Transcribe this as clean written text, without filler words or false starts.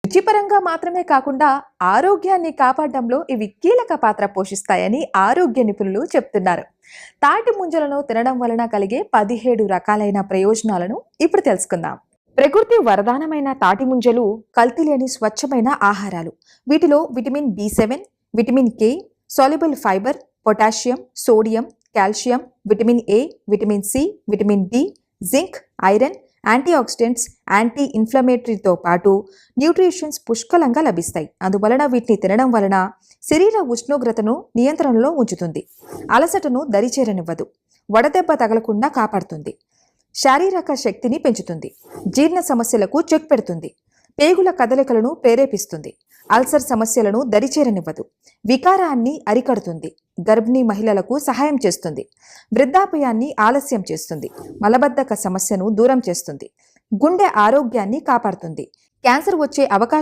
రుచిపరంగా మాత్రమే కాకుండా ఆరోగ్యాన్ని కాపాడడంలో ఇవి కీలక పాత్ర పోషిస్తాయని ఆరోగ్య నిపుణులు చెప్తున్నారు. తాటి ముంజలను తినడం వలన కలిగే 17 రకాలైన ప్రయోజనాలను ఇప్పుడు తెలుసుకుందాం. ప్రకృతి వరదానమైన తాటి ముంజలు కల్తీ లేని స్వచ్ఛమైన ఆహారాలు. వీటిలో vitamin B7, vitamin K, soluble fibre, potassium, sodium, calcium, vitamin A, vitamin C, vitamin D, zinc, iron, antioxidants, anti ఇన్ఫ్లమేటరీతో పాటు న్యూట్రిషన్స్ పుష్కలంగా లభిస్తాయి. అందువలన వీటిని తినడం వలన శరీర ఉష్ణోగ్రతను నియంత్రణలో ఉంచుతుంది, అలసటను దరిచేరనివ్వదు, వడదెబ్బ తగలకుండా కాపాడుతుంది, శారీరక శక్తిని పెంచుతుంది, జీర్ణ సమస్యలకు చెక్ పెడుతుంది, పేగుల కదలికలను ప్రేరేపిస్తుంది, అల్సర్ సమస్యలను దరిచేరనివ్వదు, వికారాన్ని అరికడుతుంది, గర్భిణీ మహిళలకు సహాయం చేస్తుంది, వృద్ధాప్యాన్ని ఆలస్యం చేస్తుంది, మలబద్ధక సమస్యను దూరం చేస్తుంది, గుండె ఆరోగ్యాన్ని కాపాడుతుంది, క్యాన్సర్ వచ్చే అవకాశం